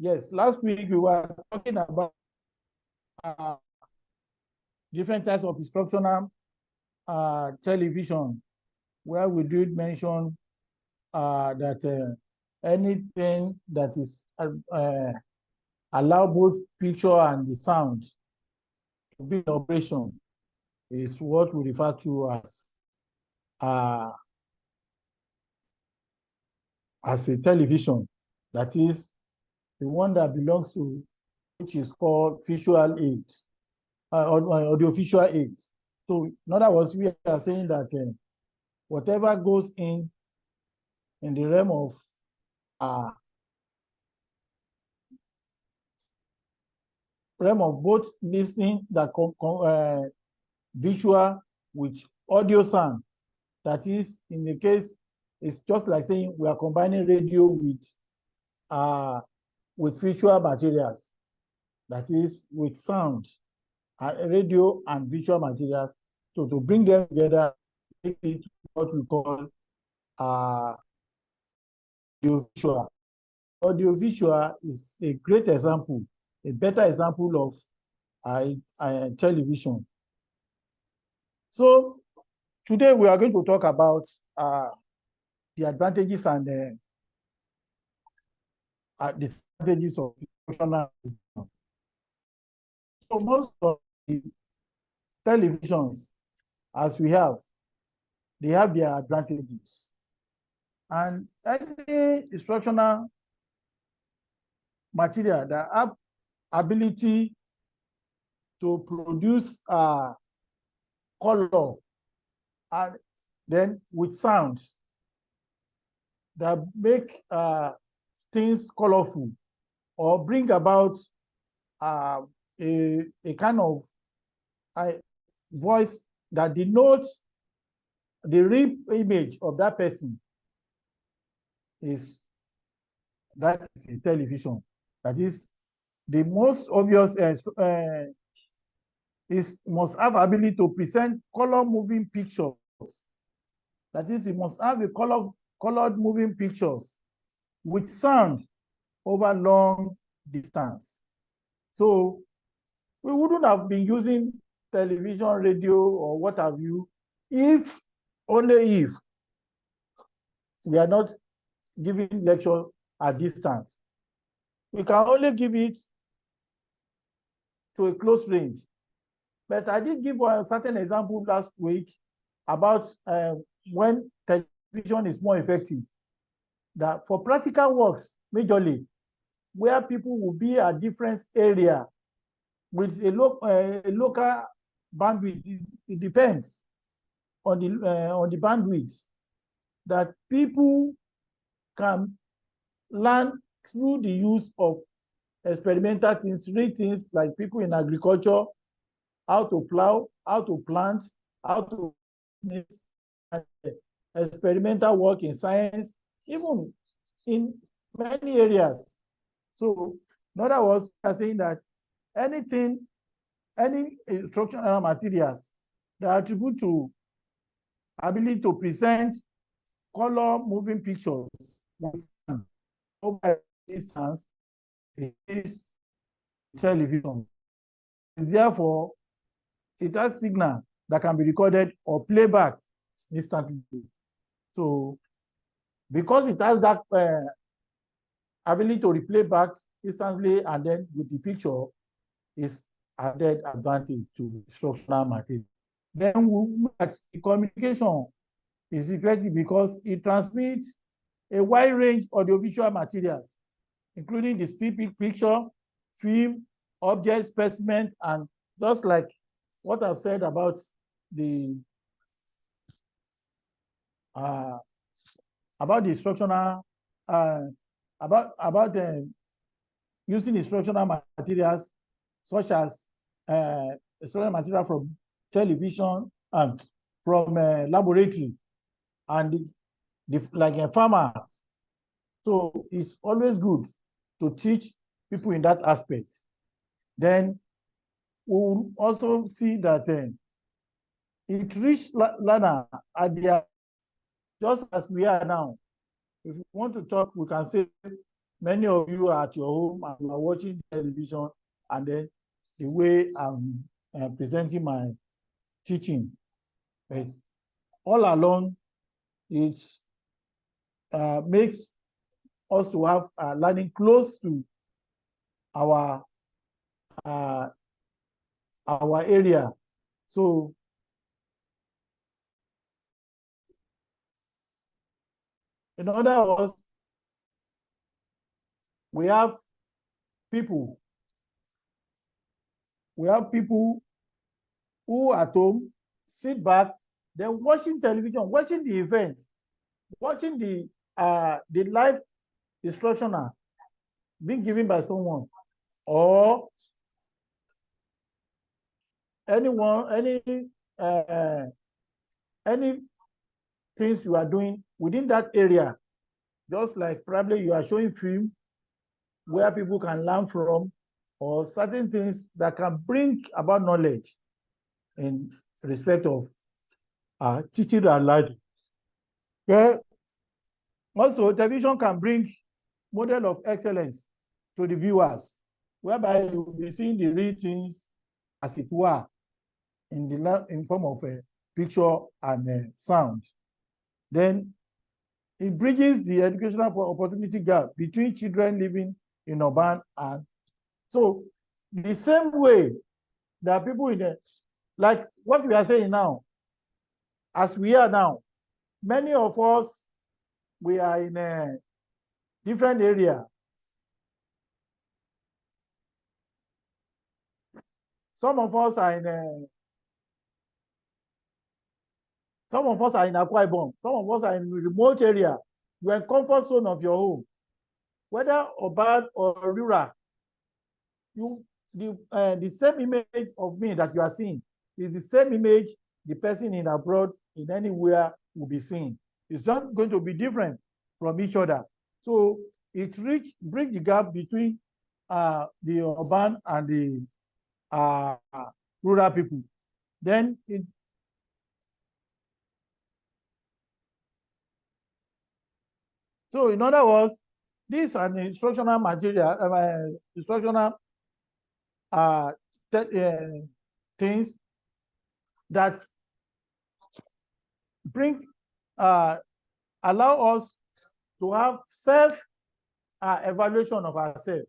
Yes, last week we were talking about different types of instructional television, where we did mention that anything that is allow both picture and the sound to be in operation is what we refer to uh, as a television. That is the one that belongs to, which is called visual aids, audiovisual aids. So in other words, we are saying that whatever goes in the realm of both listening, that visual with audio sound. That is, in the case, it's just like saying we are combining radio with visual materials. That is, with sound, radio and visual materials. So to bring them together, make it what we call audiovisual. Audiovisual is a great example, a better example of television. So today we are going to talk about the advantages and disadvantages of instructional television. So most of the televisions, as we have, they have their advantages. And any instructional material that have ability to produce color and then with sounds that make things colorful or bring about a kind of voice that denotes the real image of that person, that is a television. That is the most obvious. Must have ability to present color moving pictures. That is, it must have a colored moving pictures with sound over long distance. So we wouldn't have been using television, radio, or what have you, if we are not giving lecture at distance. We can only give it to a close range. But I did give a certain example last week about when television is more effective. That for practical works, majorly, where people will be at different area with a local bandwidth, it depends on the bandwidth, that people can learn through the use of experimental things, real things like people in agriculture, how to plow, how to plant, how to experimental work in science, even in many areas. So in other words, we are saying that any instructional materials that attribute to ability to present color moving pictures over distance is television. Therefore, it has signal that can be recorded or playback instantly. So because it has that ability to replay back instantly and then with the picture, is added advantage to instructional material. Then the communication is effective because it transmits a wide range of audiovisual materials, including the speed picture, film, object, specimen, and just like what I've said about the instructional using instructional materials such as instructional material from television and from laboratory and like farmers. So it's always good to teach people in that aspect. Then we'll also see that it reaches learner at their, just as we are now. If we want to talk, we can say many of you are at your home and you are watching television, and then the way I'm presenting my teaching. But all along, it makes us to have learning close to our uh, our area. So in other words, we have people, who at home sit back, then watching television, watching the event, watching the live instructional being given by someone, or anyone, uh, any things you are doing within that area, just like probably you are showing film where people can learn from, or certain things that can bring about knowledge in respect of teaching and learning. Yeah. Also, television can bring model of excellence to the viewers, whereby you will be seeing the real things as it were in form of a picture and sound. Then it bridges the educational opportunity gap between children living in urban and so the same way that people in the, like what we are saying now, as we are now, many of us, we are in a different area. Some of us are in Akwa Ibom. Some of us are in remote area. You are in comfort zone of your home, whether urban or rural. The same image of me that you are seeing is the same image the person in abroad in anywhere will be seeing. It's not going to be different from each other. So it bridge the gap between the urban and the rural people. Then so in other words, this is an instructional material, instructional uh, things that bring allow us to have self evaluation of ourselves.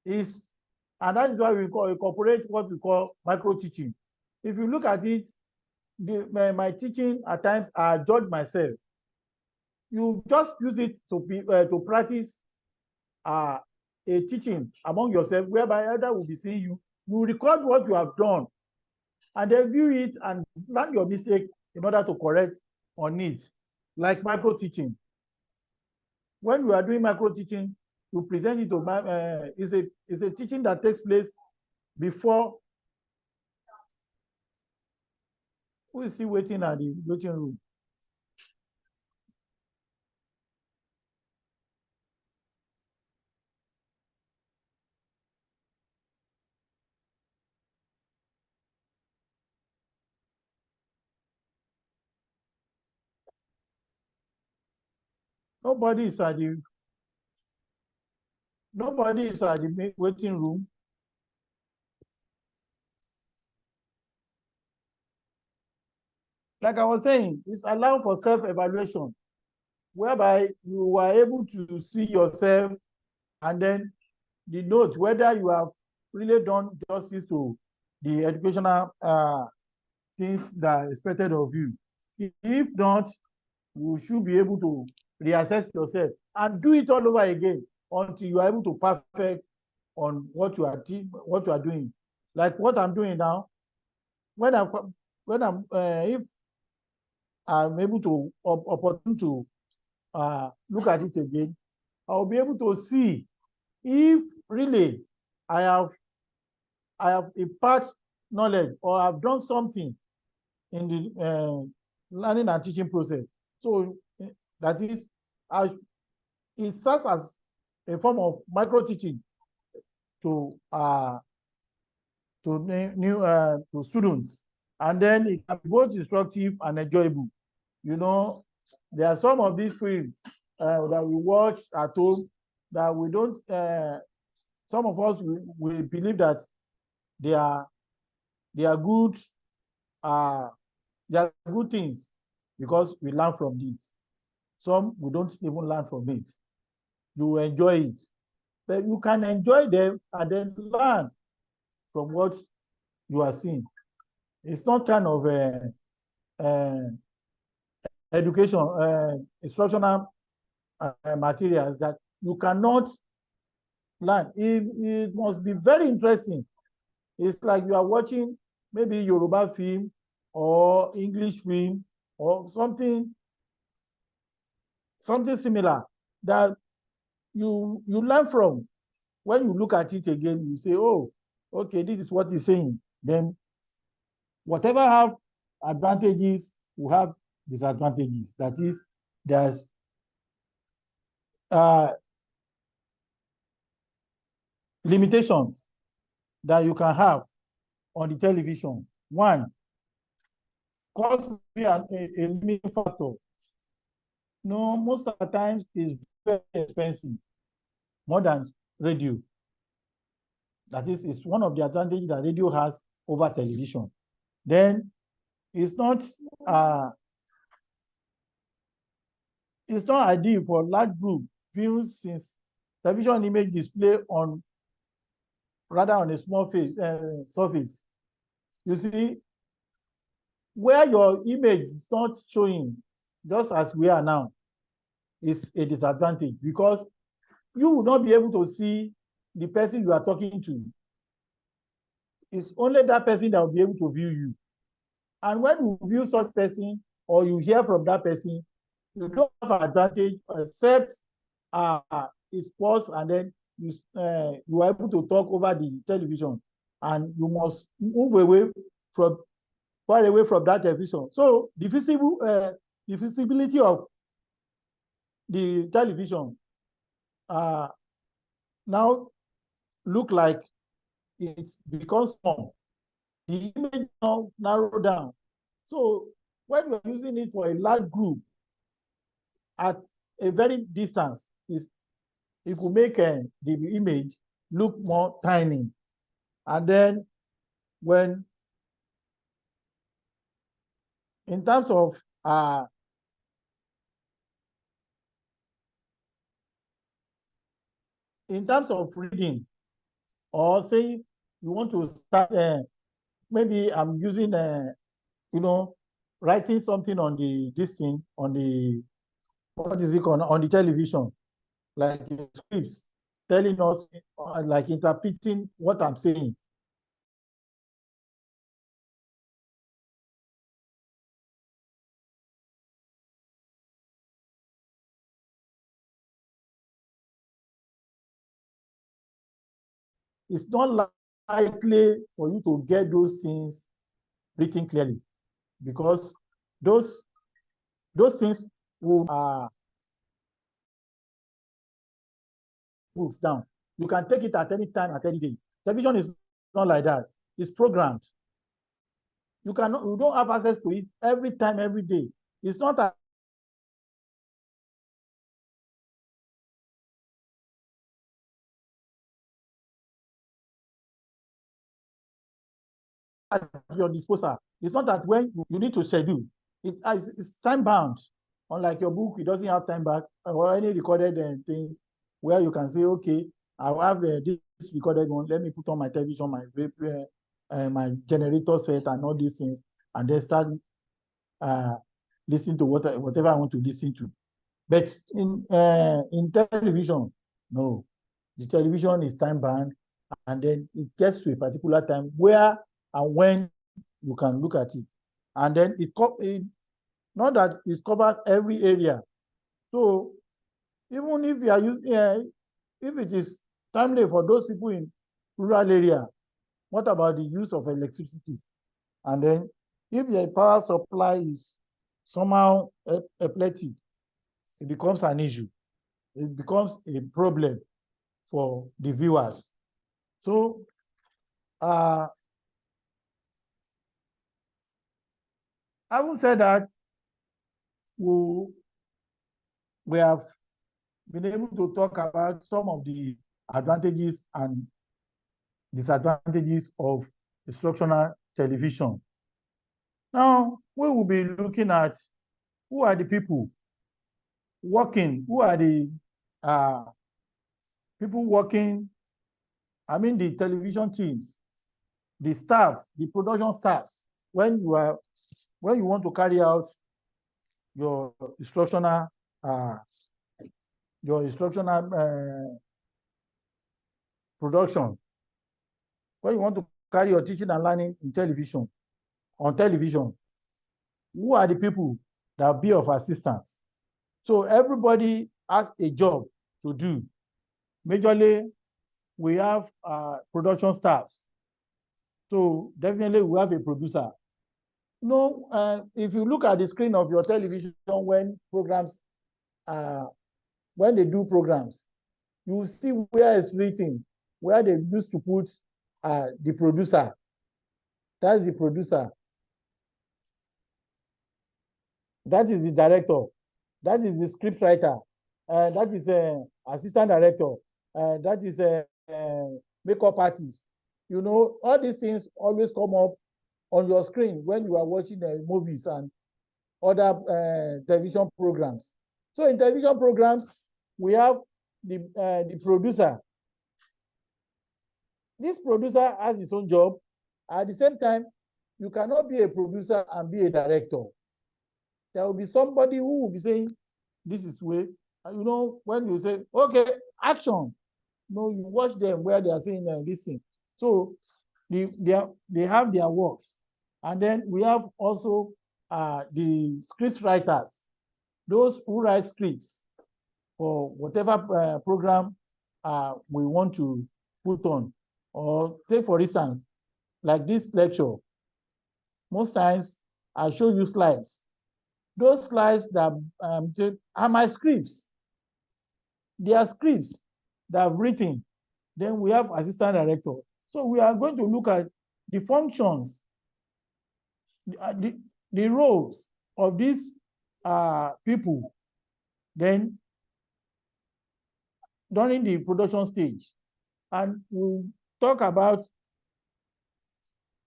Is and that is why we incorporate what we call micro teaching. If you look at it, my teaching at times I judge myself. You just use it to practice a teaching among yourself, whereby other will be seeing you. You record what you have done, and then view it and learn your mistake in order to correct on it. Like micro teaching. When we are doing micro teaching, you present it to is a teaching that takes place before. Who is still waiting at the waiting room? Nobody is at the nobody is at the waiting room. Like I was saying, it's allowed for self-evaluation, whereby you are able to see yourself and then the note whether you have really done justice to the educational things that are expected of you. If not, you should be able to reassess yourself and do it all over again until you are able to perfect on what you are doing. Like what I'm doing now, when I'm if I'm able to opportune to look at it again, I'll be able to see if really I have impart knowledge or I've done something in the learning and teaching process. So that is, it serves as a form of micro teaching to to students, and then it can be both instructive and enjoyable. You know, there are some of these films that we watch at home that we don't, some of us, we believe that they are good, they are good things because we learn from it. Some we don't even learn from it. You enjoy it, but you can enjoy them and then learn from what you are seeing. It's not kind of education, instructional materials that you cannot learn. It must be very interesting. It's like you are watching maybe Yoruba film or English film or something similar that you learn from. When you look at it again, you say, oh, okay, this is what he's saying. Then whatever have advantages will have disadvantages. That is, there's limitations that you can have on the television. One, cost be a limiting factor. No, most of the times it's very expensive, more than radio. That is, it's one of the advantages that radio has over television. Then it's not ideal for large group views since television image display on rather on a small surface. You see, where your image is not showing, just as we are now, is a disadvantage because you will not be able to see the person you are talking to. It's only that person that will be able to view you. And when you view such person or you hear from that person, you don't have an advantage except it's paused and then you are able to talk over the television, and you must move far away from that television. So the visibility of the television now look like it becomes small. The image now narrow down. So when we're using it for a large group at a very distance, it will make the image look more tiny. And then when, in terms of reading, or say you want to start, maybe I'm using, writing something on this thing, on the, what is it called, on the television, like scripts telling us, like interpreting what I'm saying. It's not likely for you to get those things written clearly because those things will books down. You can take it at any time, at any day. Television is not like that. It's programmed. You don't have access to it every time, every day. It's not that at your disposal. It's not that when you need to schedule. It's time bound. Unlike your book, it doesn't have time back or any recorded things where you can say, okay, I have this recorded one. Let me put on my television, my generator set, and all these things, and then start listening to whatever I want to listen to. But in television, no, the television is time bound, and then it gets to a particular time where and when you can look at it, and then it not that it covers every area. So even if you are using, if it is timely for those people in rural area, what about the use of electricity? And then if the power supply is somehow epileptic, it becomes an issue. It becomes a problem for the viewers. So I would say that we have been able to talk about some of the advantages and disadvantages of instructional television. Now, we will be looking at who are the people working, who are the uh, people working, I mean the television teams, the staff, the production staffs, when you want to carry out your instructional uh, production, when you want to carry your teaching and learning in television, on television, who are the people that will be of assistance? So everybody has a job to do. Majorly, we have production staffs. So definitely we have a producer. If you look at the screen of your television when they do programs, you will see where it's written, where they used to put the producer. That's the producer. That is the director. That is the script writer. That is assistant director. That is makeup artist. You know, all these things always come up on your screen when you are watching movies and other television programs. So in television programs, we have the producer. This producer has his own job. At the same time, you cannot be a producer and be a director. There will be somebody who will be saying, this is way. And you know, when you say, okay, action, you watch them where they are saying this thing. So they have their works. And then we have also the script writers, those who write scripts for whatever program we want to put on. Or take, for instance, like this lecture. Most times I show you slides. Those slides that are my scripts. They are scripts that I've written. Then we have assistant director. So we are going to look at the functions, the roles of these people. Then during the production stage, and we'll talk about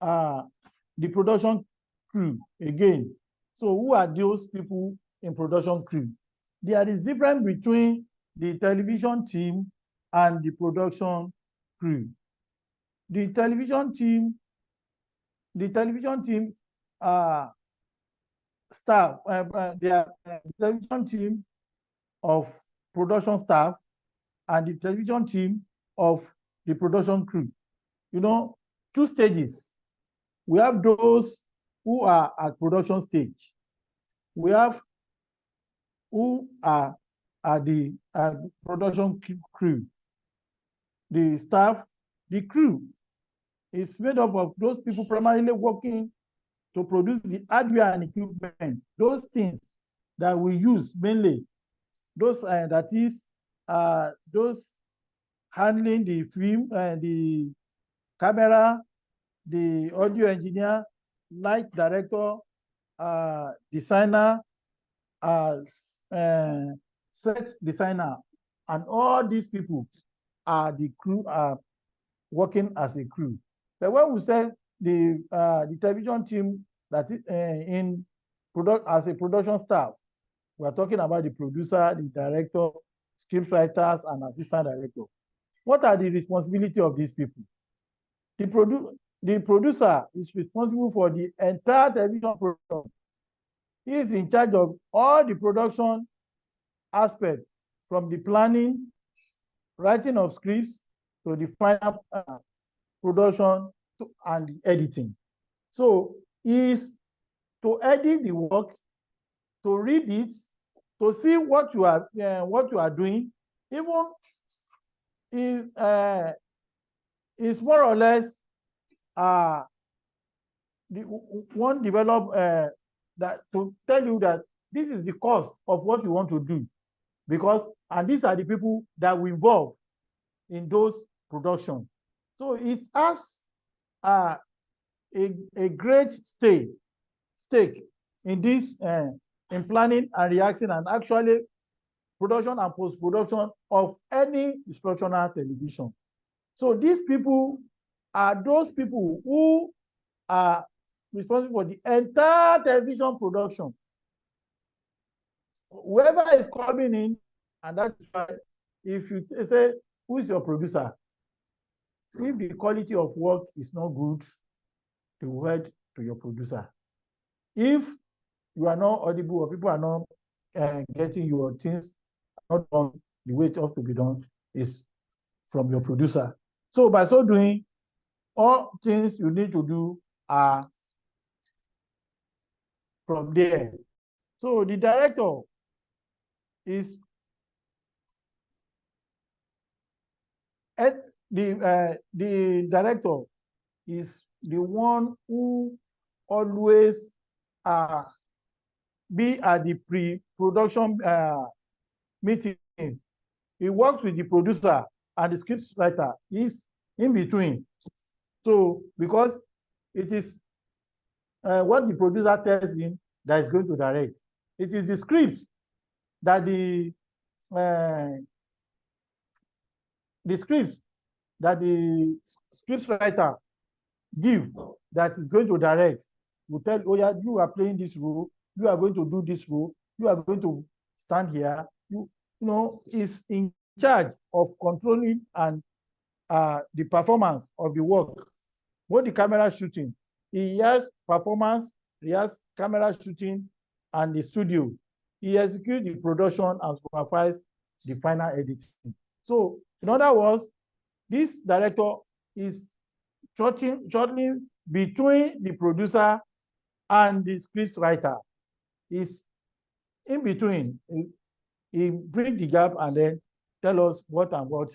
the production crew again. So who are those people in production crew? There is difference between the television team and the production crew. The television team staff, the television team of production staff and the television team of the production crew. You know, two stages. We have those who are at production stage. We have who are at the production crew. The staff, the crew is made up of those people primarily working to produce the hardware and equipment, those things that we use mainly, those that is those handling the film and the camera, the audio engineer, light director, designer, set designer, and all these people are the crew, are working as a crew. But when we say the television team that is in product as a production staff, we are talking about the producer, the director, script writers, and assistant director. What are the responsibility of these people? The producer is responsible for the entire television program. He is in charge of all the production aspects, from the planning, writing of scripts, to the final production and the editing. So is to edit the work, to read it, to see what you are doing. Even is more or less the one develop that to tell you that this is the cost of what you want to do, because and these are the people that will involve in those production. So it has a great stake in this in planning and reacting and actually production and post-production of any instructional television. So these people are those people who are responsible for the entire television production. Whoever is coming in, and that is why if you say, who is your producer? If the quality of work is not good, they will head to your producer. If you are not audible or people are not getting your things not done the way it ought to be done, is from your producer. So by so doing, all things you need to do are from there. So the director is the director is the one who always be at the pre-production meeting. He works with the producer and the script writer is in between. So because it is what the producer tells him that is going to direct. It is the scripts that the scripts that the script writer give that is going to direct. You tell, oh yeah, you are playing this role, you are going to do this role, you are going to stand here. You know, is in charge of controlling and the performance of the work. Both the camera shooting, he has performance, he has camera shooting and the studio. He executes the production and supervises the final editing. So in other words, this director is shortly between the producer and the script writer. Is in between. He bring the gap and then tell us what and what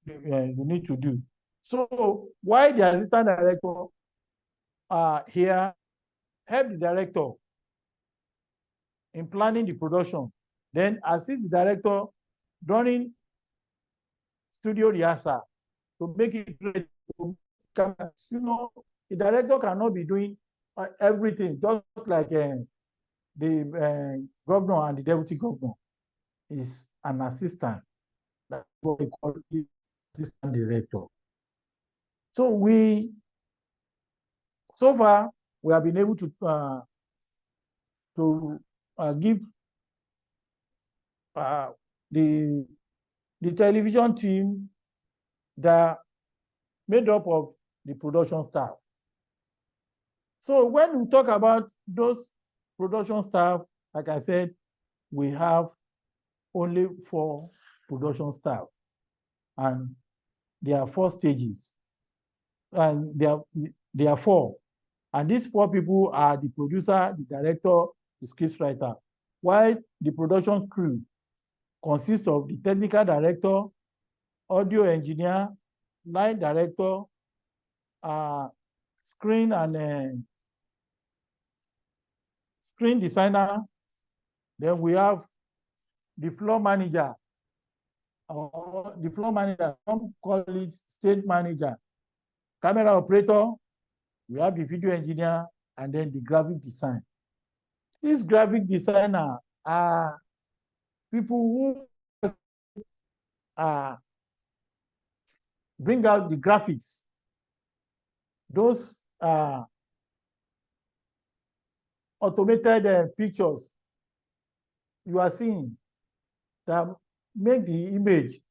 you need to do. So why the assistant director here help the director in planning the production, then assist the director during studio rehearsal to make it ready. You know, the director cannot be doing everything, just like the governor and the deputy governor is an assistant. That's what we call the assistant director. So far, we have been able to give the television team that made up of the production staff. So when we talk about those production staff, like I said, we have only 4 production staff, and there are 4 stages, and there are 4, and these 4 people are the producer, the director, the script writer, while the production crew consists of the technical director, audio engineer, line director, screen and screen designer. Then we have the floor manager, or the floor manager, some call it stage manager, camera operator, we have the video engineer, and then the graphic design. These graphic designer are people who bring out the graphics. Those automated pictures you are seeing that make the image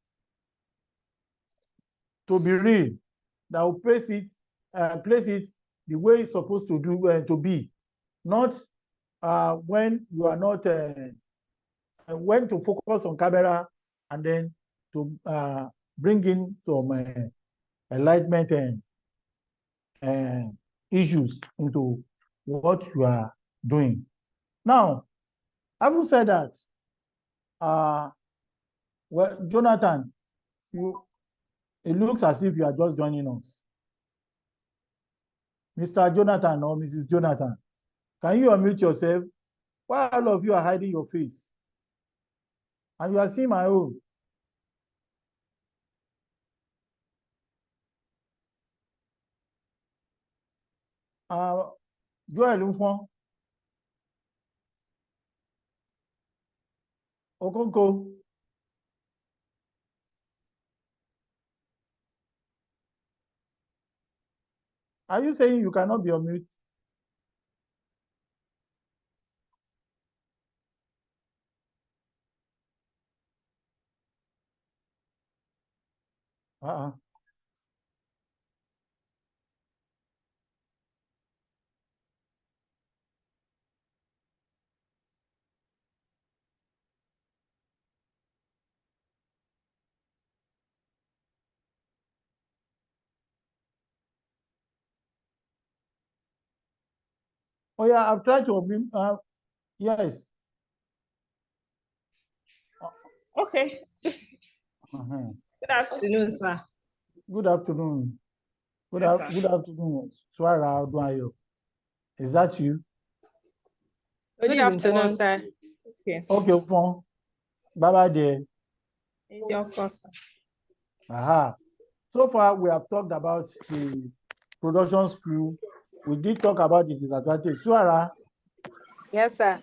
to be real, that will place it the way it's supposed to do to be, not when you are not when to focus on camera and then to bring in some enlightenment issues into what you are doing. Now, having said that, well, Jonathan, it looks as if you are just joining us. Mr. Jonathan or Mrs. Jonathan, can you unmute yourself? Why all of you are hiding your face? And you are seeing my own. Joel Okonko, Are you saying you cannot be on mute? Uh-uh. Oh yeah, I've tried to yes. Okay. Uh-huh. Good afternoon, sir. Good afternoon. Good Yes, afternoon, Swara Odwayo. Is that you? Good afternoon, sir. Okay. Okay, phone. Bye-bye there. Your course. Aha. So far, we have talked about the production screw. We did talk about the disadvantage. Swara, Yes, sir.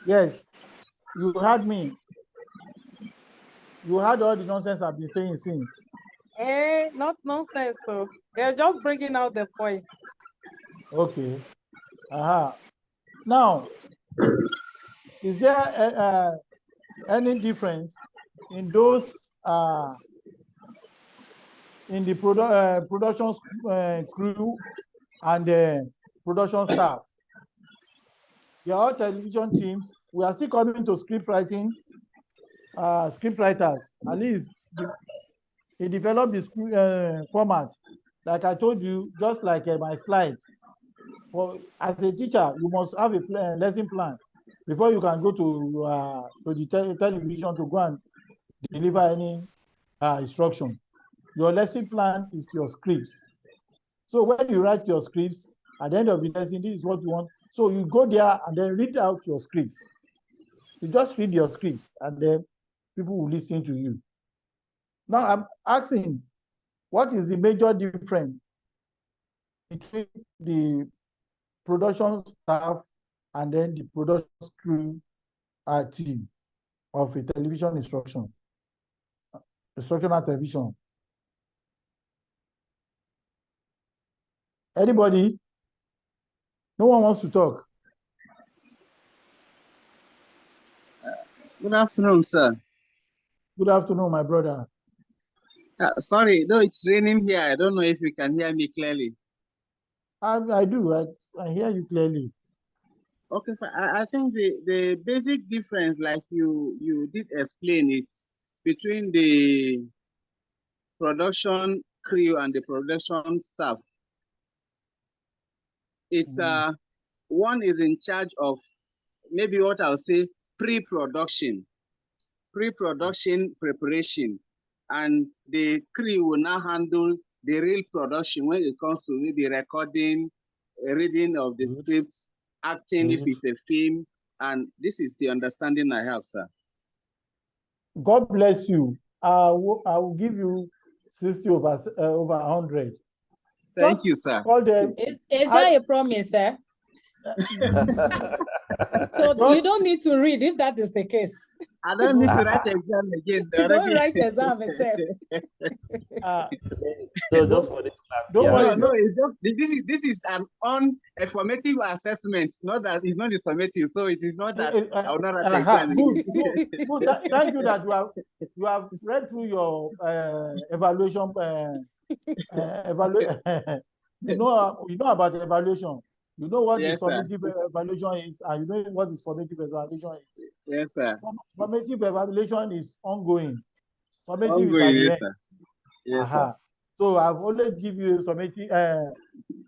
yes, you heard me. You heard all the nonsense I've been saying since. Not nonsense, though. They're just bringing out the points. Okay. Aha. Now, is there any difference in those in the production crew and the production staff? They are all television teams. We are still coming to script writing. Script writers, at least he developed the script format. Like I told you, just like my slides. For as a teacher, you must have a lesson plan before you can go to the television to go and deliver any instruction. Your lesson plan is your scripts. So when you write your scripts, at the end of the lesson, this is what you want. So you go there and then read out your scripts. You just read your scripts and then people will listen to you. Now I'm asking, what is the major difference between the production staff and then the production crew team of a television instructional television? Anybody? No one wants to talk. Good afternoon, sir. Good afternoon, my brother. Sorry, no, it's raining here. I don't know if you can hear me clearly. I do. I hear you clearly. Okay, I think the basic difference, like you did explain it, between the production crew and the production staff. It's one is in charge of maybe what I'll say pre-production preparation, and the crew will now handle the real production when it comes to maybe recording, reading of the scripts, acting if it's a film, and this is the understanding I have, sir. God bless you. I will give you 60 over 100. Thank you, sir. Call them. Is that a promise, sir? So you don't need to read if that is the case. I don't need to write exam again. You don't write exam itself. So just for this class. Don't worry. No, this is an formative assessment. Not that it's not a summative, so it is not that I will not write exam again. Good. Thank you that you have read through your evaluation. You know about the evaluation. You know what the summative evaluation is, and you know what is formative evaluation is. Yes, sir. Formative evaluation is ongoing. Formative ongoing, is yes, sir. Yes, sir. So I've only give you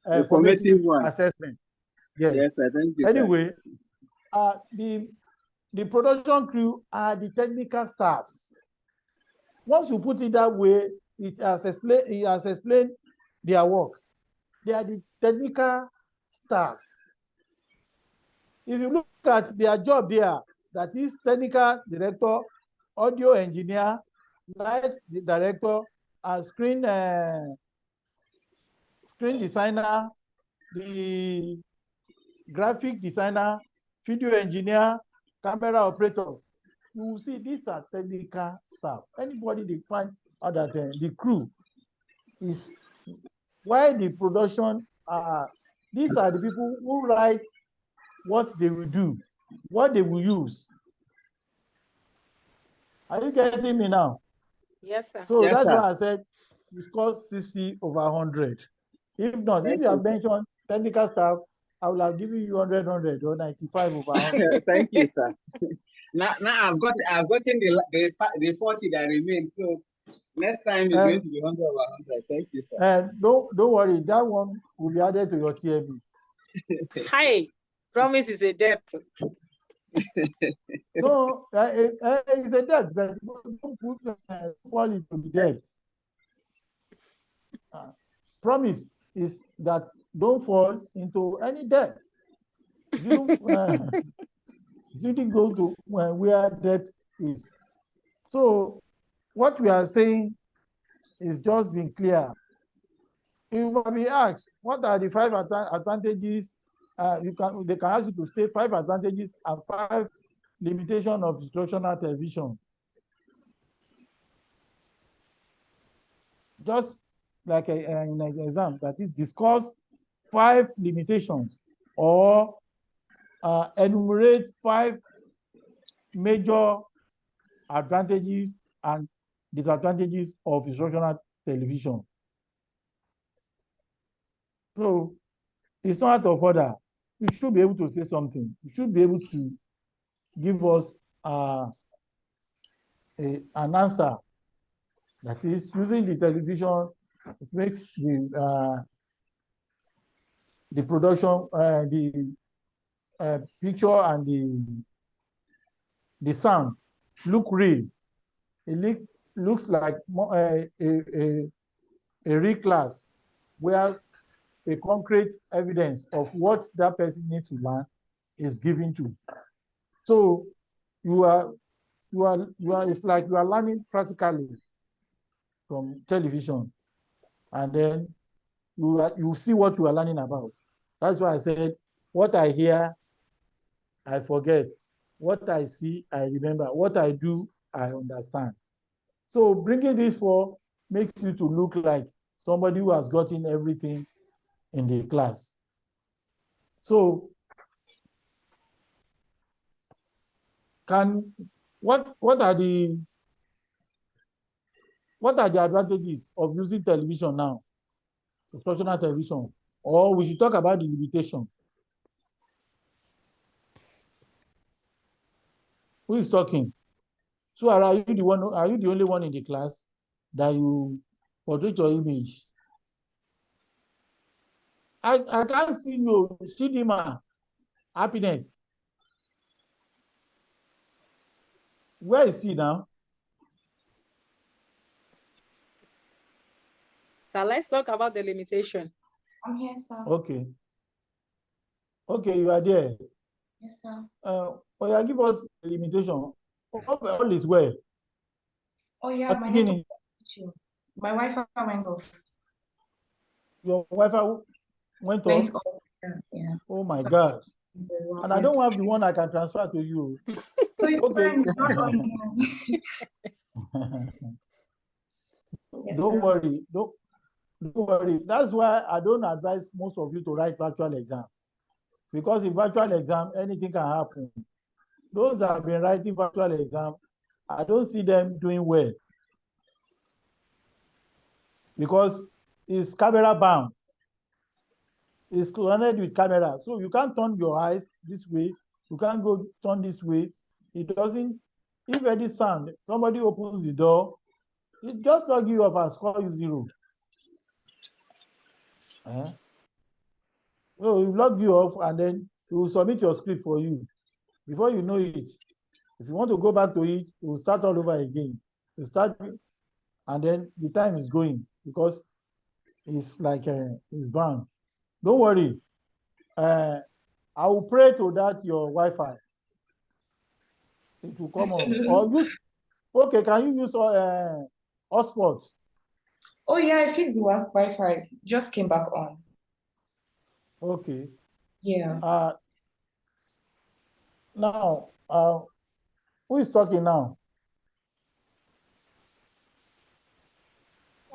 a formative one assessment. Yes. Yes, sir. Thank you. Anyway, the production crew are the technical staffs. Once you put it that way, it has explained their work. They are the technical staffs. If you look at their job there, that is technical director, audio engineer, light director, and screen designer, the graphic designer, video engineer, camera operators. You will see these are technical staff. Anybody they find out that the crew is Why the production, these are the people who write what they will do, what they will use. Are you getting me now? Yes, sir. So Yes, that's sir. why I said it's called 60 over 100. If not, if Thank you you, have sir. mentioned technical staff, I will have given you 100, 100 or 95 over 100. Thank you, sir. Now I've gotten the 40 that remains. So next time is going And, to be 100 over 100. Thank you, sir. and don't worry, that one will be added to your TME. Hi, promise is a debt. No, it's a debt, but don't fall into the debt. Promise is that don't fall into any debt. You didn't go to where debt is. So what we are saying is just being clear. You might be asked, what are the 5 advantages? They can ask you to state 5 advantages and 5 limitations of instructional television. Just like in an exam, that is, discuss 5 limitations or enumerate 5 major advantages and disadvantages of instructional television. So it's not out of order. You should be able to say something. You should be able to give us an answer. That is, using the television, it makes the production, the picture and the sound look real. It looks like a real class where a concrete evidence of what that person needs to learn is given to. So it's like you are learning practically from television, and then you see what you are learning about. That's why I said, what I hear, I forget. What I see, I remember. What I do, I understand. So bringing this for makes you to look like somebody who has gotten everything in the class. So what are the advantages of using television now, instructional television? Or we should talk about the limitation. Who is talking? So are you the one? Are you the only one in the class that you portray your image? I can't see you, Chidima, happiness. Where is he now? So let's talk about the limitation. I'm here, sir. Okay. Okay, you are there. Yes, sir. Oh yeah, give us a limitation. All is well. Oh, yeah, my network issue. My Wi-Fi went off. Your Wi-Fi went off? Yeah. Oh my God. Well, And I don't have the one I can transfer to you. so it's Okay. fine, it's not on Yes, Don't sir. worry. Don't worry. That's why I don't advise most of you to write virtual exam. Because in virtual exam, anything can happen. Those that have been writing virtual exam, I don't see them doing well. Because it's camera bound. It's connected with camera. So you can't turn your eyes this way. You can't go turn this way. It doesn't, if any sound, somebody opens the door, it just log you off and score you 0. So you log you off and then it will submit your script for you. Before you know it, if you want to go back to it, it will start all over again. You start, and then the time is going because it's like it's bound. Don't worry. I will pray to that your Wi-Fi. It will come on. Or use, okay, can you use hotspot? Oh, yeah, I fixed the Wi-Fi. Just came back on. Okay. Yeah. Now, who is talking now?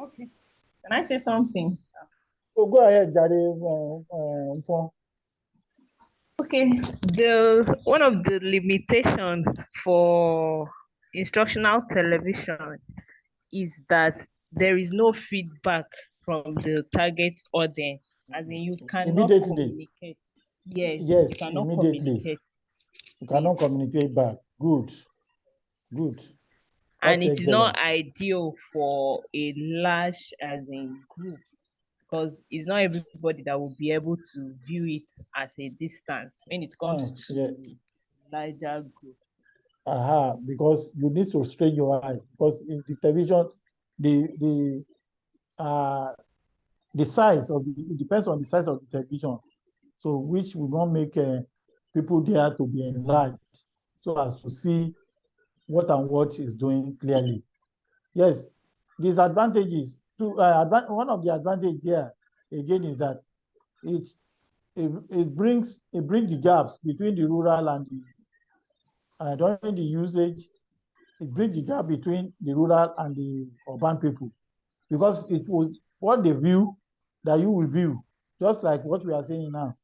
Okay. Can I say something? So go ahead, Jare. Okay, one of the limitations for instructional television is that there is no feedback from the target audience. I mean, you cannot communicate. Yes, Yes, you cannot immediately. communicate. You cannot communicate back. Good. Good. And That's it is not excellent. ideal for a large as in group, because it's not everybody that will be able to view it at a distance when it comes to Yeah. larger group. Because you need to strain your eyes, because in the television, the size of it depends on the size of the television, so which will not make people there to be enlarged so as to see what and what is doing clearly. Yes, disadvantages to one of the advantages here again is that it brings the gaps between the rural and the during the usage. It brings the gap between the rural and the urban people, because it was what they view that you will view, just like what we are saying now,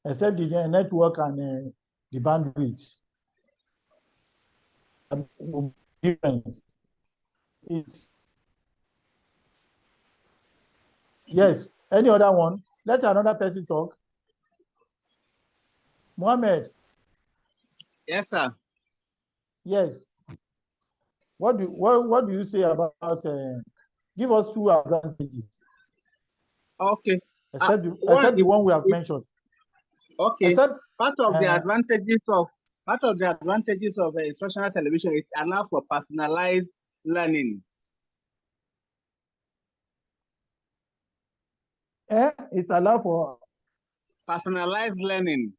except the network and the bandwidth. Difference. Yes. Any other one? Let another person talk. Mohammed. Yes, sir. Yes. What do you say about? Give us two advantages. Okay. Except the one we have mentioned. Okay. Except part of the advantages of instructional television is allow for personalized learning. It's allowed for personalized learning.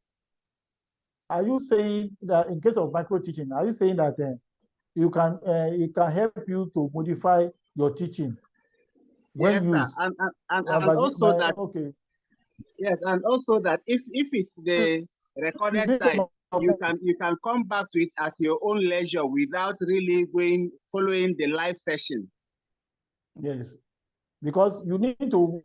Are you saying that in case of micro teaching, are you saying that it can help you to modify your teaching when Yes, used? sir. And also that okay. Yes, and also that if it's the recorded time, you can come back to it at your own leisure without really following the live session. Yes, because you need to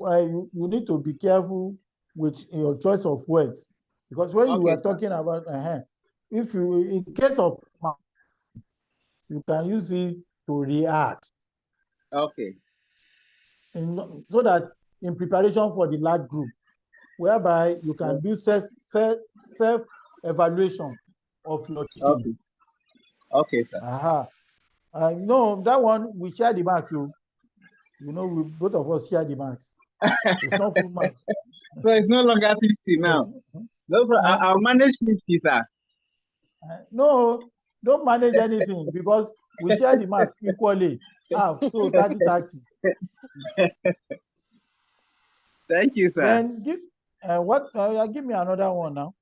be careful with your choice of words, because when you are talking about if you in case of you can use it to react. Okay. So that in preparation for the large group, whereby you can do self-evaluation of your teaching. Okay, sir. No, that one we share the marks. We both of us share the marks. It's not full marks. So it's no longer 60 now. No, I'll manage 50, sir. No, don't manage anything, because we share the mark equally. So 30-30. Thank you, sir. Then give me another one now.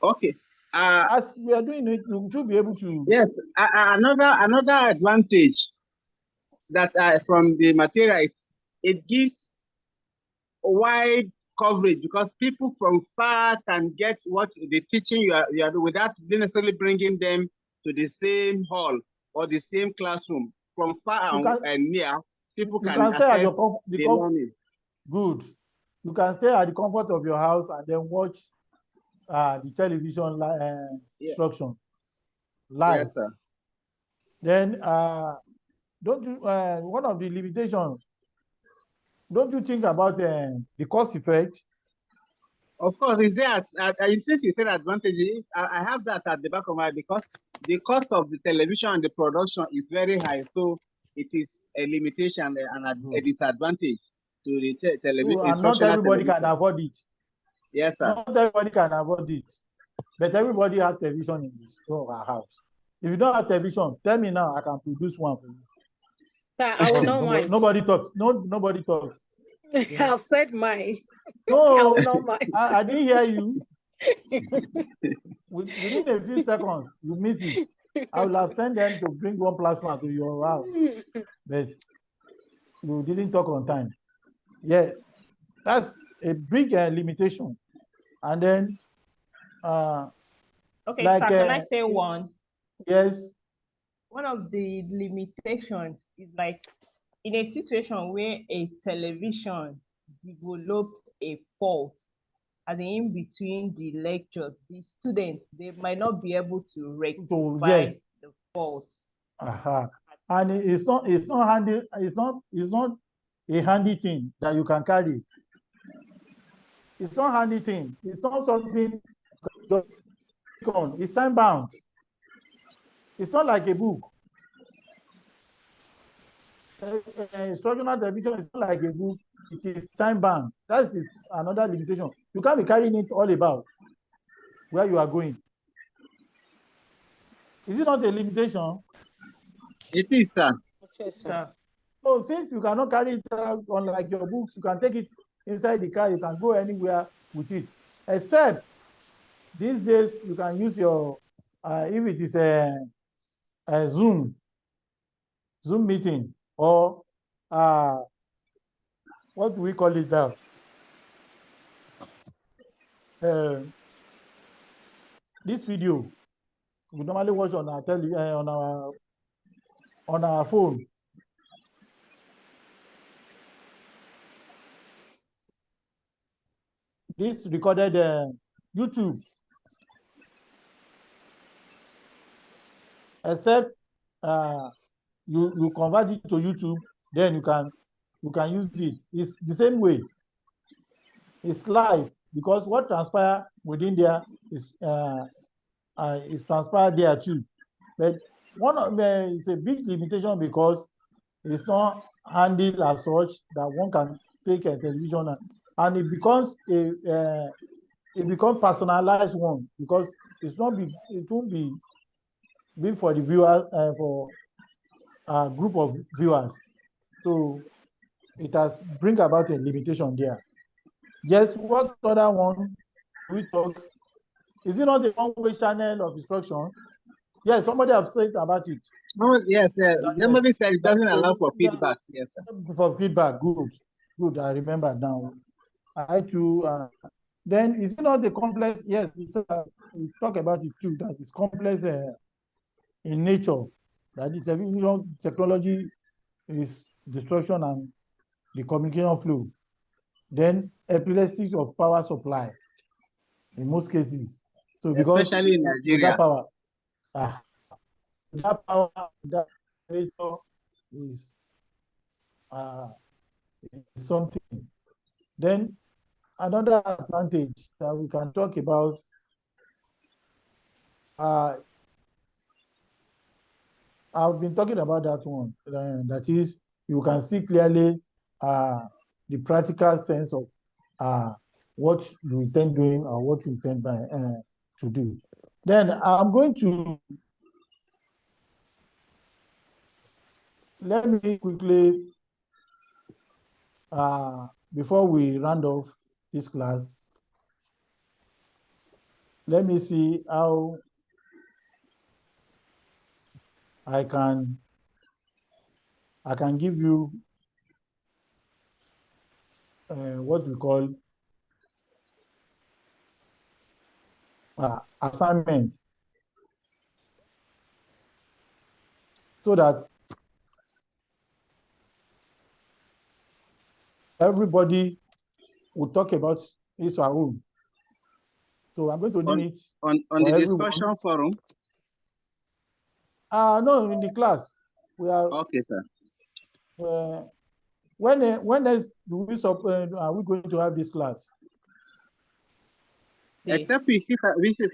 Okay. As we are doing it, you should be able to. Yes, another advantage that from the material, it gives wide coverage, because people from far can get what the teaching you are doing without necessarily bringing them to the same hall or the same classroom. From far and near, people can stay at the learning. Good. You can stay at the comfort of your house and then watch the television instruction live. Yes, sir. Then don't you one of the limitations, don't you think about the cost effect? Of course, it's there. Since you said advantage, I have that at the back of my mind, because the cost of the television and the production is very high. So it is a limitation and a disadvantage to the television. And not everybody can afford it. Yes, sir. Not everybody can afford it. But everybody has television in this house. If you don't have television, tell me now, I can produce one for you. Sir, I will not mind. Nobody talks. Nobody talks. I've said mine. No, I will not mind. I didn't hear you. Within a few seconds, you miss it. I will have sent them to bring one plasma to your house, but you didn't talk on time. Yeah, that's a big limitation. And then, okay, sir, can I say one? Yes. One of the limitations is like in a situation where a television developed a fault, as in between the lectures, the students, they might not be able to rectify yes. the fault. And it's not handy, it's not a handy thing that you can carry. It's not handy thing. It's not something you can on. It's time bound. It's not like a book. Instructional television is not like a book. It is time bound. That is another limitation. You can't be carrying it all about where you are going. Is it not a limitation? It is, sir. Yes, sir. Sir, So since you cannot carry it out, unlike your books, you can take it inside the car. You can go anywhere with it. Except these days, you can use your, if it is a Zoom meeting, or what do we call it now? This video we normally watch on our on our phone. This recorded YouTube, except you convert it to YouTube, then you can use it. It's the same way. It's live, because what transpire within there is transpired there too. But one of it's a big limitation, because it's not handy as such that one can take a television, and it becomes personalized one, because it won't be big for the viewers, for a group of viewers. So it has bring about a limitation there. Yes, what other one we talk? Is it not a one-way channel of instruction? Yes, somebody have said about it. No, yes, somebody said it doesn't allow for Yeah, feedback. Yes, sir. for feedback. Good. I remember now. I too. Then is it not the complex? Yes, we talk about it too. That is complex in nature. That the television technology is destruction and the communication flow. Then epilepsy of power supply in most cases. So because Especially in Nigeria. that power, that nature is something. Then another advantage that we can talk about, I've been talking about that one. That is, you can see clearly the practical sense of what you intend doing or what you intend to do. Then I'm going to let me quickly, before we round off this class, let me see how I can give you what we call assignments, so that everybody will talk about his or her own. So I'm going to name it on the discussion forum. No, in the class. We are okay, sir. When else are we going to have this class? Except if we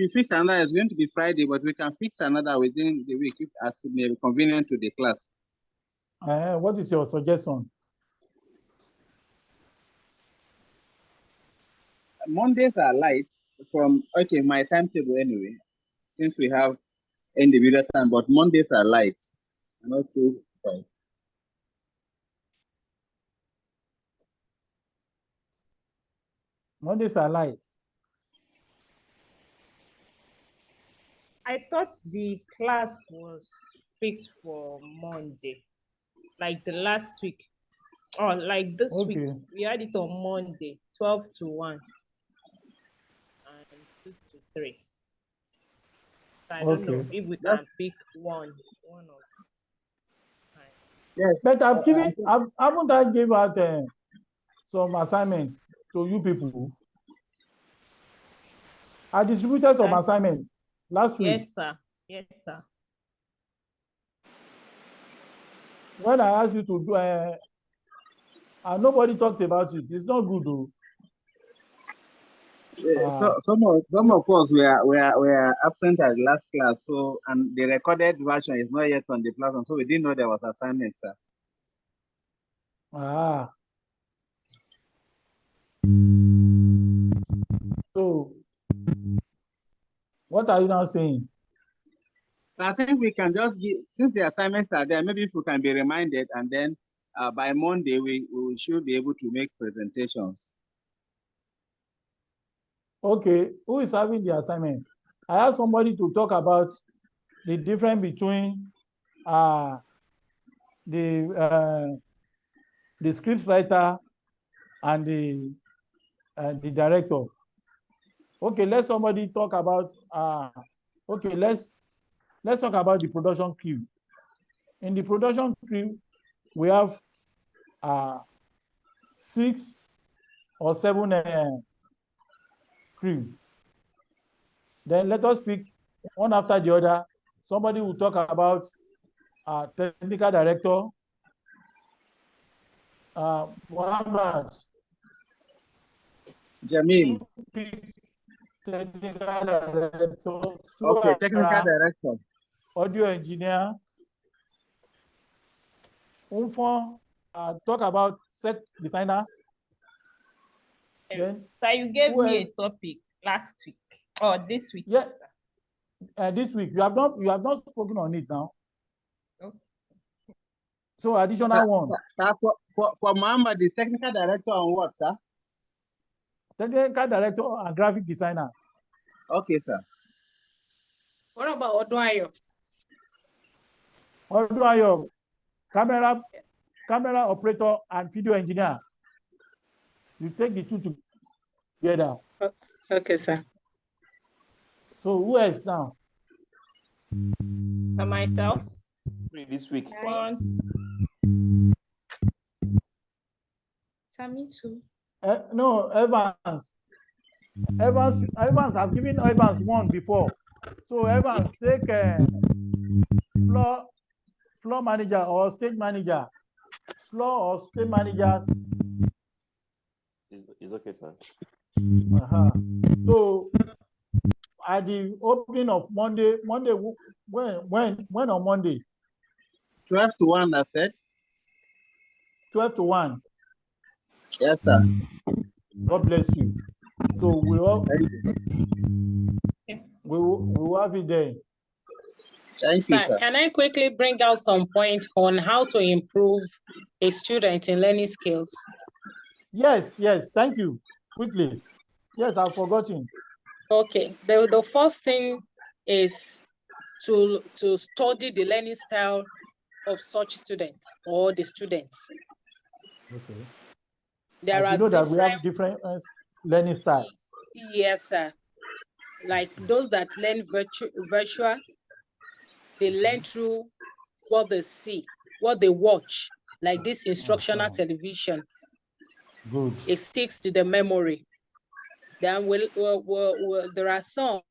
fix another, it's going to be Friday, but we can fix another within the week if as to be convenient to the class. What is your suggestion? Mondays are light from my timetable anyway, since we have individual time, but Mondays are light. Not too tight. Mondays are light. I thought the class was fixed for Monday, like the last week, or like this week. We had it on Monday, 12 to 1 and 2 to 3. So I don't know if we can pick one of time. Yes. But haven't I gave out some assignments to you people. I distributed some assignments last week. Yes, sir. Yes, sir. When I asked you to do, and nobody talks about it. It's not good, though. So some of us were absent at last class, so and the recorded version is not yet on the platform, so we didn't know there was assignment, sir. So what are you now saying? So I think we can just give, since the assignments are there, maybe if we can be reminded, and then by Monday we should be able to make presentations. Okay, who is having the assignment? I asked somebody to talk about the difference between the script writer and the director. Okay, let somebody talk about okay, let's talk about the production crew. In the production crew, we have 6 or 7 crews. Then let us pick one after the other. Somebody will talk about technical director, Muhammad. Jamil. Technical director. Okay, technical director. Audio engineer. Umfon, talk about set designer. Then, so you gave me a topic last week or this week. Yeah, this week you have not spoken on it now. Okay. So additional one. Sir, for Muhammad, the technical director on what, sir? Technical director and graphic designer. Okay, sir. What about Oduayo? Oduayo, camera operator and video engineer. You take the two together. Okay, sir. So who else now? For myself. This week. One. Me too. No, Evans. Evans, I've given Evans one before. So Evans, take floor manager or stage manager. Floor or stage manager. It's okay, sir. So at the opening of Monday, when on Monday? 12 to 1, I said. 12 to 1. Yes, sir. God bless you. So we will have it there. Thank you, sir. Can I quickly bring out some points on how to improve a student in learning skills? Yes, thank you. Quickly. Yes, I've forgotten. Okay, the first thing is to study the learning style of such students or the students. Okay. There are that we have different learning styles. Yes, sir. Like those that learn virtual, they learn through what they see, what they watch, like this instructional television. Good. It sticks to the memory. Then there are some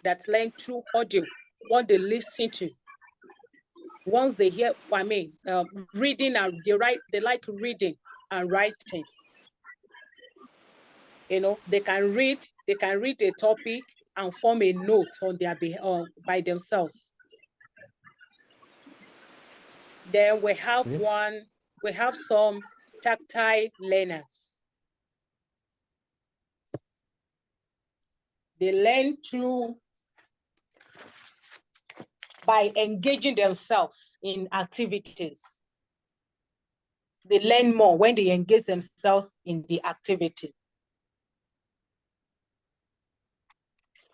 that learn through audio, what they listen to. Once they hear, reading and they like reading and writing. You know, they can read a topic and form a note on their by themselves. Then we have some tactile learners. They learn by engaging themselves in activities. They learn more when they engage themselves in the activity.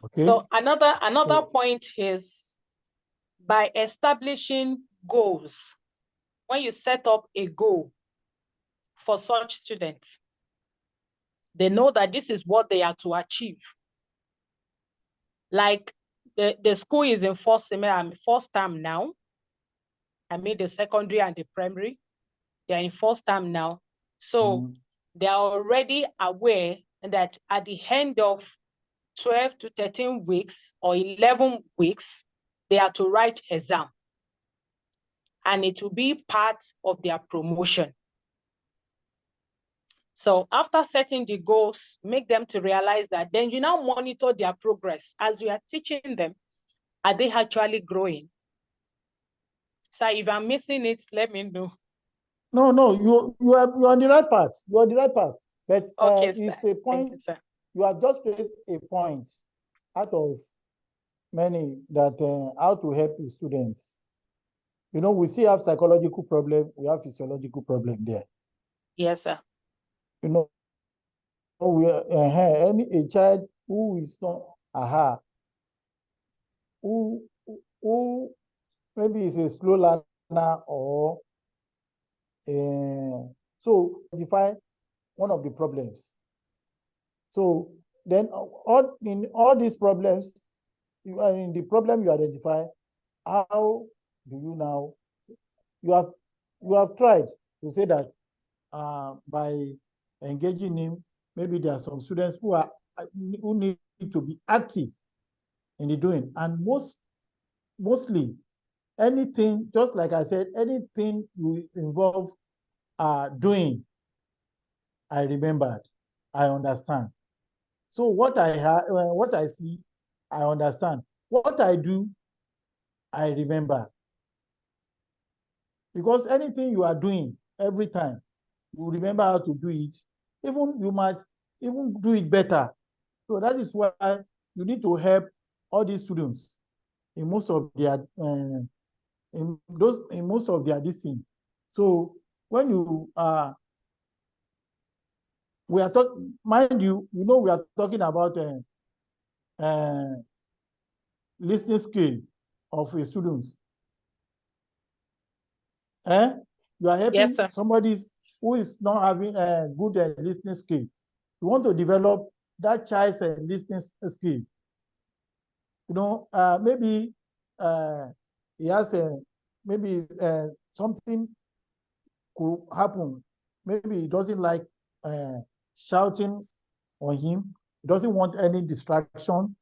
Okay. So another point is by establishing goals. When you set up a goal for such students, they know that this is what they are to achieve. Like the school is in first term now. I mean the secondary and the primary, they're in first term now. So they are already aware that at the end of 12 to 13 weeks or 11 weeks, they are to write exam. And it will be part of their promotion. So after setting the goals, make them to realize that, then you now monitor their progress. As you are teaching them, are they actually growing? So if I'm missing it, let me know. No, you're on the right path. You're on the right path. But Okay, it's sir. a point. Thank you, sir. You have just raised a point out of many that how to help the students. You know, we still have psychological problem. We have physiological problem there. Yes, sir. You know, we a child who is not who maybe is a slow learner or so identify one of the problems. So then in all these problems, in the problem you identify, how do you now, you have tried to say that by engaging him, maybe there are some students who need to be active in the doing. And mostly anything, just like I said, anything you involve doing, I remembered, I understand. So what I see, I understand. What I do, I remember. Because anything you are doing every time, you remember how to do it. Even you might even do it better. So that is why you need to help all these students in most of their this thing. So when you we are talking, mind you, we are talking about listening skill of a student. You are helping Yes, sir. somebody who is not having a good listening skill. You want to develop that child's listening skill. You know, maybe he has maybe something could happen. Maybe he doesn't like shouting on him. He doesn't want any distraction.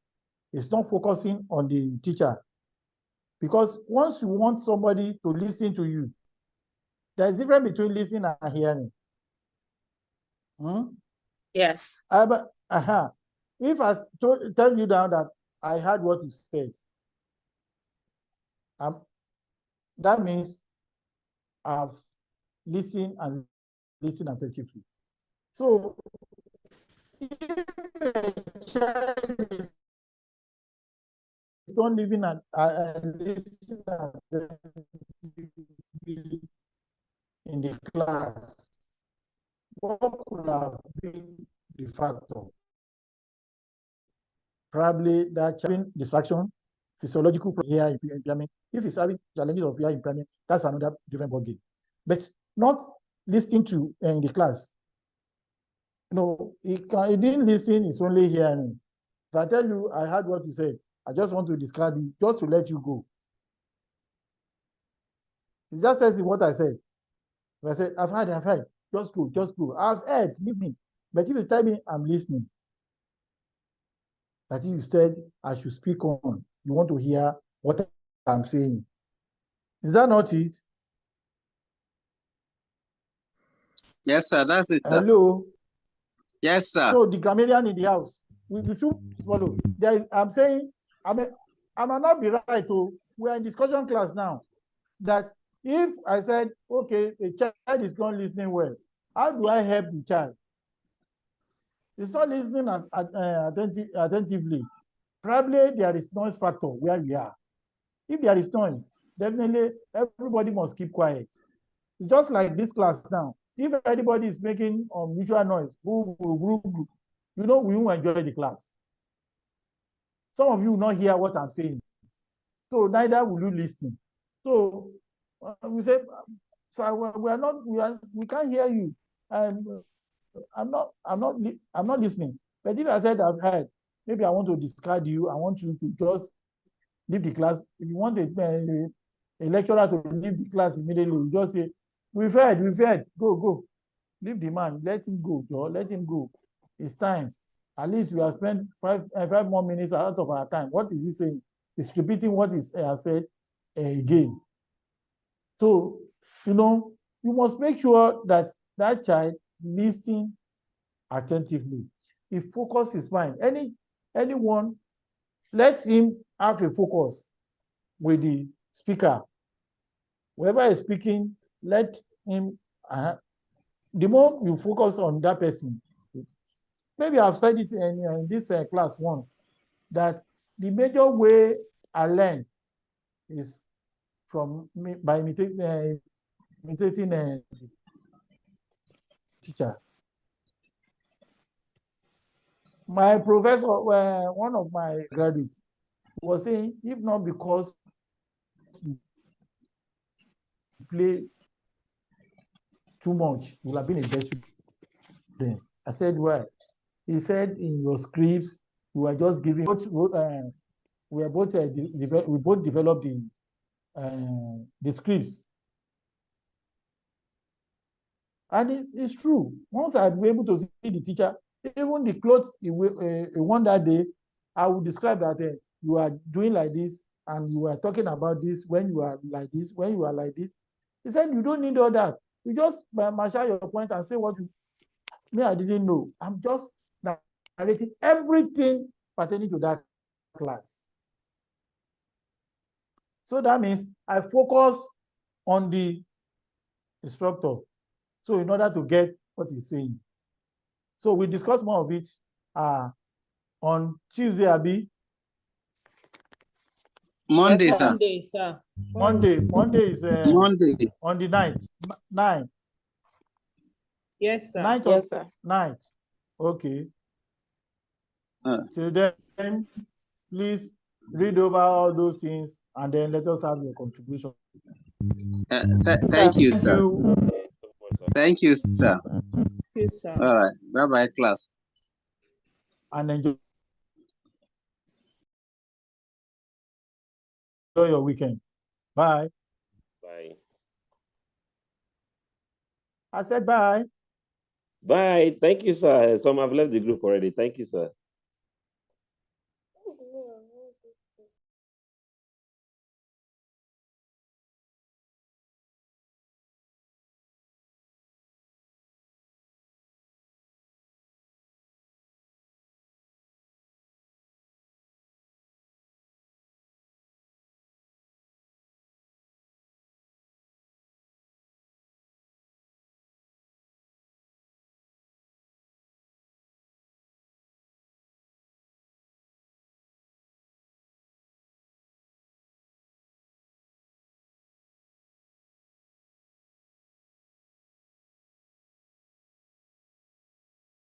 He's not focusing on the teacher. Because once you want somebody to listen to you, there's a difference between listening and hearing. Yes. If I tell you now that I heard what you said, that means I've listened attentively. So if a child is not living and listening attentively in the class, what could have been the factor? Probably that having distraction, physiological hearing impairment. If it's having challenges of hearing impairment, that's another different ballgame. But not listening to in the class. No, he didn't listen, it's only hearing. If I tell you I heard what you said, I just want to discard you, just to let you go. It just says what I said. If I said, I've heard, just go. I've heard, leave me. But if you tell me I'm listening, that you said I should speak on, you want to hear what I'm saying. Is that not it? Yes, sir, that's it, sir. Hello? Yes, sir. So the grammarian in the house, we should follow. I'm saying, I might not be right. We're in discussion class now. That if I said, okay, a child is not listening well, how do I help the child? It's not listening attentively. Probably there is noise factor where we are. If there is noise, definitely everybody must keep quiet. It's just like this class now. If anybody is making unusual noise, we won't enjoy the class. Some of you will not hear what I'm saying. So neither will you listen. So we say, so we can't hear you. I'm not listening. But if I said I've heard, maybe I want to discard you. I want you to just leave the class. If you want a lecturer to leave the class immediately, you just say, we've heard, go. Leave the man, let him go, Joe, let him go. It's time. At least we have spent five more minutes out of our time. What is he saying? He's repeating what he said again. So, you know, you must make sure that that child listens attentively. He focuses his mind. Anyone, let him have a focus with the speaker. Whoever is speaking, let him, the more you focus on that person, maybe I've said it in this class once, that the major way I learn is by imitating the teacher. My professor, one of my graduates, was saying, if not because you play too much, you will have been a best student. I said, why? He said, in your scripts, you were just giving. We both developed the scripts, and it's true. Once I'd be able to see the teacher, even the clothes he won that day, I would describe that you are doing like this, and you are talking about this when you are like this, when you are like this. He said, you don't need all that. You just marshal your point and say what you. Me, I didn't know. I'm just narrating everything pertaining to that class. So that means I focus on the instructor. So in order to get what he's saying. So we discuss more of it on Tuesday, Abi. Monday, Yes, sir. Monday, sir. Monday is Monday. on the 9th. 9th. Yes, sir. 9th Yes, sir. 9th. Okay. So then, please read over all those things and then let us have your contribution. Thank you, sir. Thank you, sir. Thank you, sir. All right. Bye-bye, class. And enjoy your weekend. Bye. Bye. I said bye. Bye. Thank you, sir. Some have left the group already. Thank you, sir.